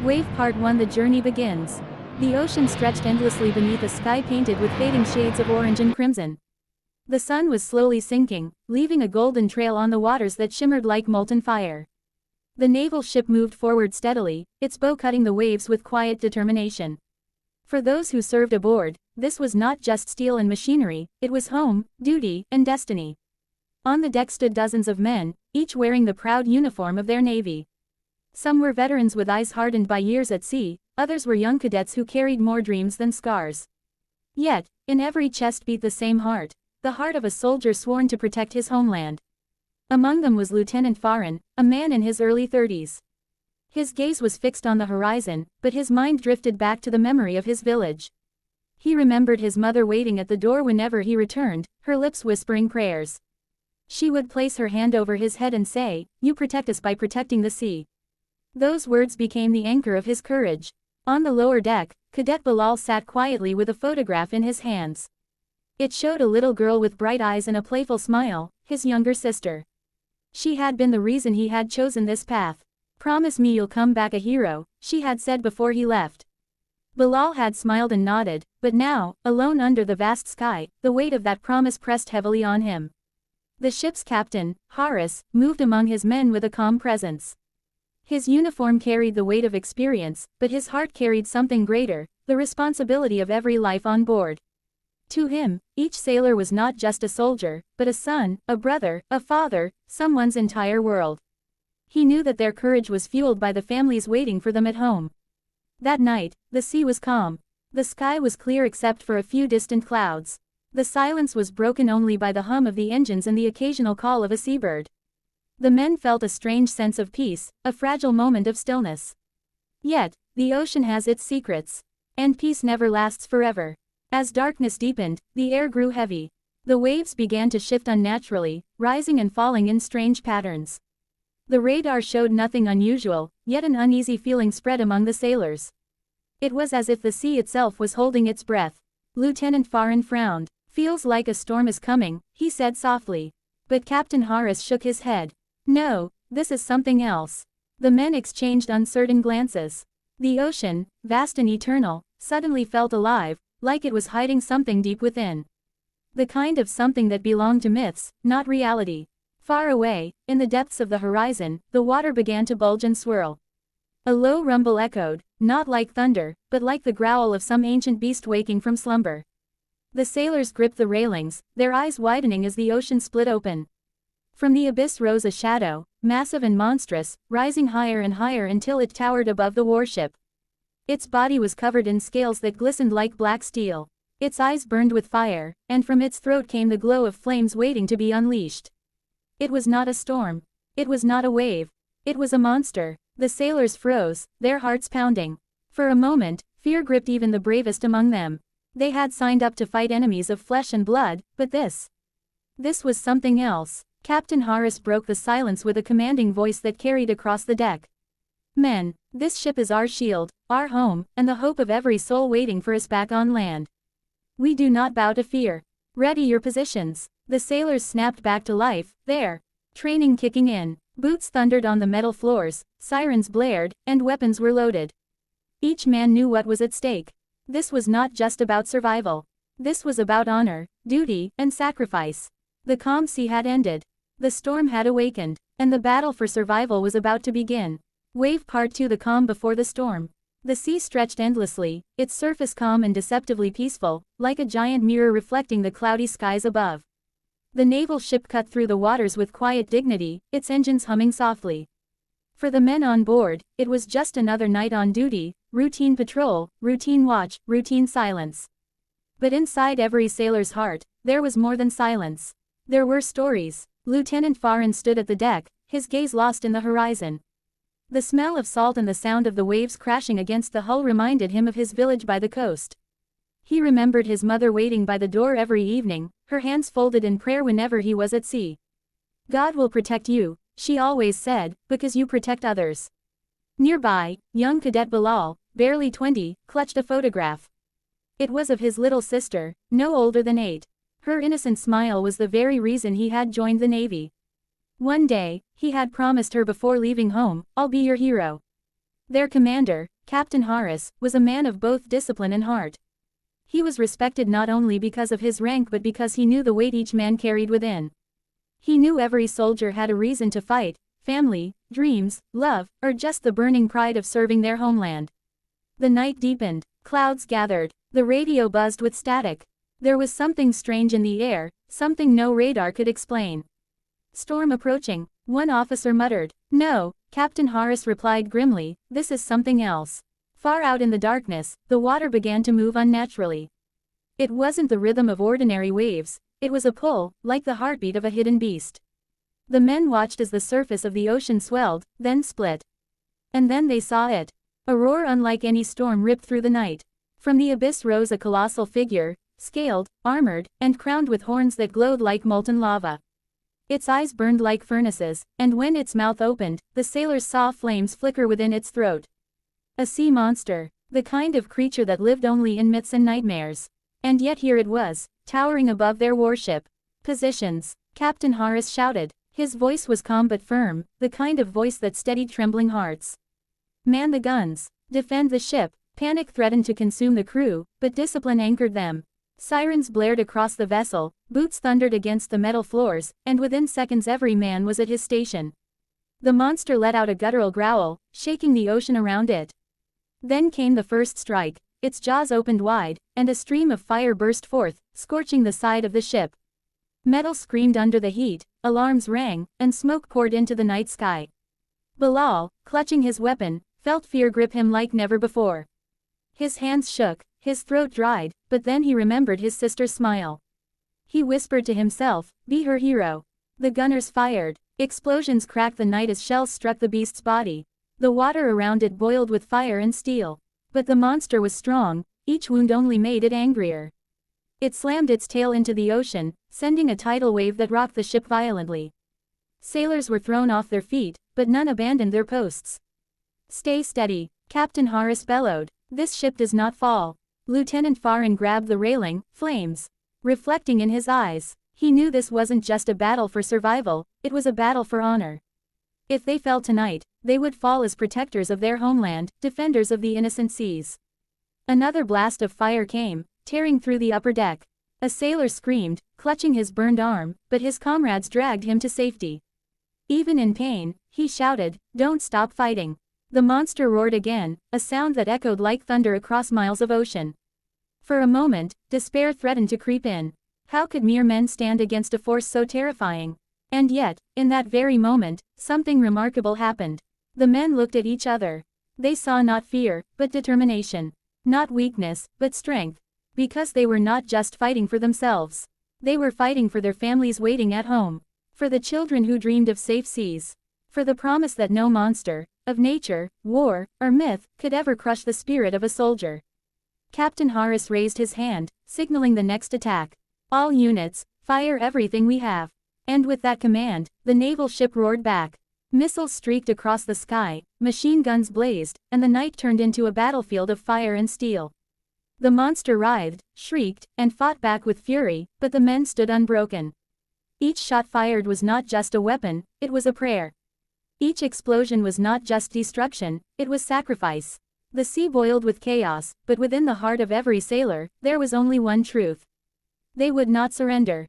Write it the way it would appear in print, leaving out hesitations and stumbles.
Wave Part 1. The journey begins. The ocean stretched endlessly beneath a sky painted with fading shades of orange and crimson. The sun was slowly sinking, leaving a golden trail on the waters that shimmered like molten fire. The naval ship moved forward steadily, its bow cutting the waves with quiet determination. For those who served aboard, this was not just steel and machinery, it was home, duty, and destiny. On the deck stood dozens of men, each wearing the proud uniform of their navy. Some were veterans with eyes hardened by years at sea, others were young cadets who carried more dreams than scars. Yet, in every chest beat the same heart, the heart of a soldier sworn to protect his homeland. Among them was Lieutenant Farin, a man in his early 30s. His gaze was fixed on the horizon, but his mind drifted back to the memory of his village. He remembered his mother waiting at the door whenever he returned, her lips whispering prayers. She would place her hand over his head and say, "You protect us by protecting the sea." Those words became the anchor of his courage. On the lower deck, Cadet Bilal sat quietly with a photograph in his hands. It showed a little girl with bright eyes and a playful smile, his younger sister. She had been the reason he had chosen this path. "Promise me you'll come back a hero," she had said before he left. Bilal had smiled and nodded, but now, alone under the vast sky, the weight of that promise pressed heavily on him. The ship's captain, Haris, moved among his men with a calm presence. His uniform carried the weight of experience, but his heart carried something greater, the responsibility of every life on board. To him, each sailor was not just a soldier, but a son, a brother, a father, someone's entire world. He knew that their courage was fueled by the families waiting for them at home. That night, the sea was calm. The sky was clear except for a few distant clouds. The silence was broken only by the hum of the engines and the occasional call of a seabird. The men felt a strange sense of peace, a fragile moment of stillness. Yet, the ocean has its secrets. And peace never lasts forever. As darkness deepened, the air grew heavy. The waves began to shift unnaturally, rising and falling in strange patterns. The radar showed nothing unusual, yet an uneasy feeling spread among the sailors. It was as if the sea itself was holding its breath. Lieutenant Farin frowned. "Feels like a storm is coming," he said softly. But Captain Haris shook his head. "No, this is something else." The men exchanged uncertain glances. The ocean, vast and eternal, suddenly felt alive, like it was hiding something deep within. The kind of something that belonged to myths, not reality. Far away, in the depths of the horizon, the water began to bulge and swirl. A low rumble echoed, not like thunder, but like the growl of some ancient beast waking from slumber. The sailors gripped the railings, their eyes widening as the ocean split open. From the abyss rose a shadow, massive and monstrous, rising higher and higher until it towered above the warship. Its body was covered in scales that glistened like black steel. Its eyes burned with fire, and from its throat came the glow of flames waiting to be unleashed. It was not a storm. It was not a wave. It was a monster. The sailors froze, their hearts pounding. For a moment, fear gripped even the bravest among them. They had signed up to fight enemies of flesh and blood, but this was something else. Captain Haris broke the silence with a commanding voice that carried across the deck. "Men, this ship is our shield, our home, and the hope of every soul waiting for us back on land. We do not bow to fear. Ready your positions." The sailors snapped back to life, their training kicking in. Boots thundered on the metal floors, sirens blared, and weapons were loaded. Each man knew what was at stake. This was not just about survival. This was about honor, duty, and sacrifice. The calm sea had ended. The storm had awakened, and the battle for survival was about to begin. Wave Part 2. The calm before the storm. The sea stretched endlessly, its surface calm and deceptively peaceful, like a giant mirror reflecting the cloudy skies above. The naval ship cut through the waters with quiet dignity, its engines humming softly. For the men on board, it was just another night on duty, routine patrol, routine watch, routine silence. But inside every sailor's heart, there was more than silence. There were stories. Lieutenant Farin stood at the deck, his gaze lost in the horizon. The smell of salt and the sound of the waves crashing against the hull reminded him of his village by the coast. He remembered his mother waiting by the door every evening, her hands folded in prayer whenever he was at sea. "God will protect you," she always said, "because you protect others." Nearby, young Cadet Bilal, barely 20, clutched a photograph. It was of his little sister, no older than 8. Her innocent smile was the very reason he had joined the Navy. One day, he had promised her before leaving home, "I'll be your hero." Their commander, Captain Harris, was a man of both discipline and heart. He was respected not only because of his rank but because he knew the weight each man carried within. He knew every soldier had a reason to fight: family, dreams, love, or just the burning pride of serving their homeland. The night deepened, clouds gathered, the radio buzzed with static. There was something strange in the air, something no radar could explain. "Storm approaching," one officer muttered. "No," Captain Harris replied grimly, "this is something else." Far out in the darkness, the water began to move unnaturally. It wasn't the rhythm of ordinary waves, it was a pull, like the heartbeat of a hidden beast. The men watched as the surface of the ocean swelled, then split. And then they saw it. A roar unlike any storm ripped through the night. From the abyss rose a colossal figure, scaled, armored, and crowned with horns that glowed like molten lava. Its eyes burned like furnaces, and when its mouth opened, the sailors saw flames flicker within its throat. A sea monster, the kind of creature that lived only in myths and nightmares. And yet here it was, towering above their warship. "Positions," Captain Harris shouted. His voice was calm but firm, the kind of voice that steadied trembling hearts. "Man the guns. Defend the ship." Panic threatened to consume the crew, but discipline anchored them. Sirens blared across the vessel, boots thundered against the metal floors, and within seconds every man was at his station. The monster let out a guttural growl, shaking the ocean around it. Then came the first strike. Its jaws opened wide, and a stream of fire burst forth, scorching the side of the ship. Metal screamed under the heat, alarms rang, and smoke poured into the night sky. Bilal, clutching his weapon, felt fear grip him like never before. His hands shook, his throat dried, but then he remembered his sister's smile. He whispered to himself, "Be her hero." The gunners fired. Explosions cracked the night as shells struck the beast's body. The water around it boiled with fire and steel. But the monster was strong, each wound only made it angrier. It slammed its tail into the ocean, sending a tidal wave that rocked the ship violently. Sailors were thrown off their feet, but none abandoned their posts. "Stay steady," Captain Harris bellowed. "This ship does not fall." Lieutenant Farin grabbed the railing, flames reflecting in his eyes. He knew this wasn't just a battle for survival, it was a battle for honor. If they fell tonight, they would fall as protectors of their homeland, defenders of the innocent seas. Another blast of fire came, tearing through the upper deck. A sailor screamed, clutching his burned arm, but his comrades dragged him to safety. Even in pain, he shouted, "Don't stop fighting." The monster roared again, a sound that echoed like thunder across miles of ocean. For a moment, despair threatened to creep in. How could mere men stand against a force so terrifying? And yet, in that very moment, something remarkable happened. The men looked at each other. They saw not fear, but determination. Not weakness, but strength. Because they were not just fighting for themselves. They were fighting for their families waiting at home. For the children who dreamed of safe seas. For the promise that no monster, of nature, war, or myth, could ever crush the spirit of a soldier. Captain Harris raised his hand, signaling the next attack. "All units, fire everything we have." And with that command, the naval ship roared back. Missiles streaked across the sky, machine guns blazed, and the night turned into a battlefield of fire and steel. The monster writhed, shrieked, and fought back with fury, but the men stood unbroken. Each shot fired was not just a weapon, it was a prayer. Each explosion was not just destruction, it was sacrifice. The sea boiled with chaos, but within the heart of every sailor, there was only one truth. They would not surrender.